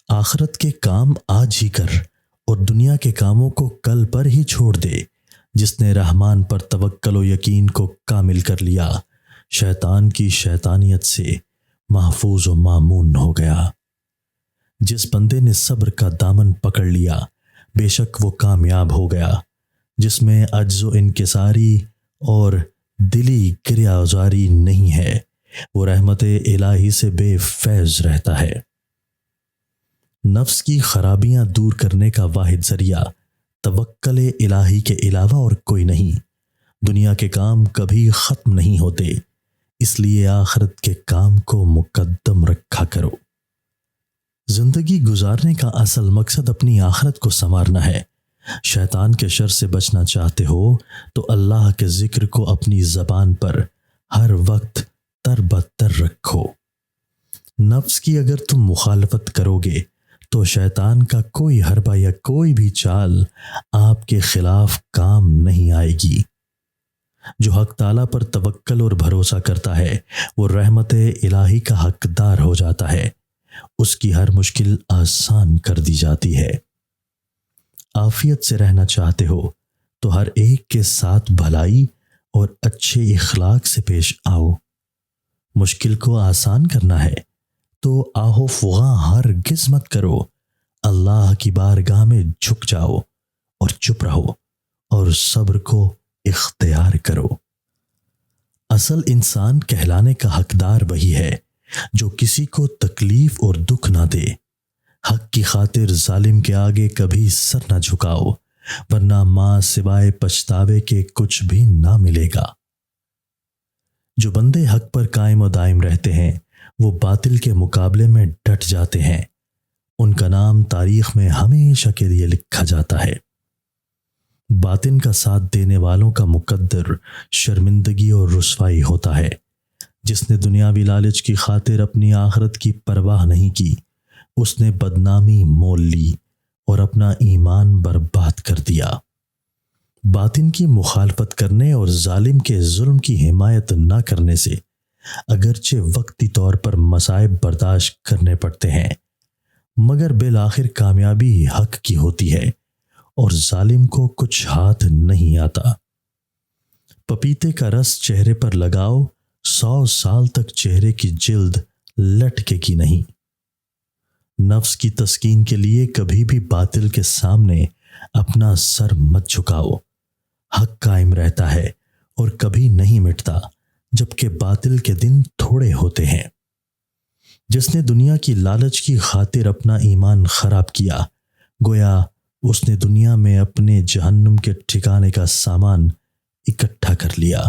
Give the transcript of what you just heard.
آخرت کے کام آج ہی کر اور دنیا کے کاموں کو کل پر ہی چھوڑ دے۔ جس نے رحمان پر توکل و یقین کو کامل کر لیا، شیطان کی شیطانیت سے محفوظ و مامون ہو گیا۔ جس بندے نے صبر کا دامن پکڑ لیا، بے شک وہ کامیاب ہو گیا۔ جس میں عجز و انکساری اور دلی گریہ زاری نہیں ہے، وہ رحمت الہی سے بے فیض رہتا ہے۔ نفس کی خرابیاں دور کرنے کا واحد ذریعہ توکل الہی کے علاوہ اور کوئی نہیں۔ دنیا کے کام کبھی ختم نہیں ہوتے، اس لیے آخرت کے کام کو مقدم رکھا کرو۔ زندگی گزارنے کا اصل مقصد اپنی آخرت کو سنوارنا ہے۔ شیطان کے شر سے بچنا چاہتے ہو تو اللہ کے ذکر کو اپنی زبان پر ہر وقت تر بتر رکھو۔ نفس کی اگر تم مخالفت کرو گے تو شیطان کا کوئی حربہ یا کوئی بھی چال آپ کے خلاف کام نہیں آئے گی۔ جو حق تعالیٰ پر توکل اور بھروسہ کرتا ہے وہ رحمت الہی کا حقدار ہو جاتا ہے، اس کی ہر مشکل آسان کر دی جاتی ہے۔ عافیت سے رہنا چاہتے ہو تو ہر ایک کے ساتھ بھلائی اور اچھے اخلاق سے پیش آؤ۔ مشکل کو آسان کرنا ہے تو آہو فغاں ہرگز مت کرو، اللہ کی بارگاہ میں جھک جاؤ اور چپ رہو اور صبر کو اختیار کرو۔ اصل انسان کہلانے کا حقدار وہی ہے جو کسی کو تکلیف اور دکھ نہ دے۔ حق کی خاطر ظالم کے آگے کبھی سر نہ جھکاؤ، ورنہ ماں سوائے پچھتاوے کے کچھ بھی نہ ملے گا۔ جو بندے حق پر قائم و دائم رہتے ہیں وہ باطل کے مقابلے میں ڈٹ جاتے ہیں، ان کا نام تاریخ میں ہمیشہ کے لیے لکھا جاتا ہے۔ باطن کا ساتھ دینے والوں کا مقدر شرمندگی اور رسوائی ہوتا ہے۔ جس نے دنیاوی لالچ کی خاطر اپنی آخرت کی پرواہ نہیں کی، اس نے بدنامی مول لی اور اپنا ایمان برباد کر دیا۔ باطن کی مخالفت کرنے اور ظالم کے ظلم کی حمایت نہ کرنے سے اگرچہ وقتی طور پر مصائب برداشت کرنے پڑتے ہیں، مگر بالآخر کامیابی حق کی ہوتی ہے اور ظالم کو کچھ ہاتھ نہیں آتا۔ پپیتے کا رس چہرے پر لگاؤ، 100 سال تک چہرے کی جلد لٹکے گی نہیں۔ نفس کی تسکین کے لیے کبھی بھی باطل کے سامنے اپنا سر مت جھکاؤ۔ حق قائم رہتا ہے اور کبھی نہیں مٹتا، جبکہ باطل کے دن تھوڑے ہوتے ہیں۔ جس نے دنیا کی لالچ کی خاطر اپنا ایمان خراب کیا، گویا اس نے دنیا میں اپنے جہنم کے ٹھکانے کا سامان اکٹھا کر لیا۔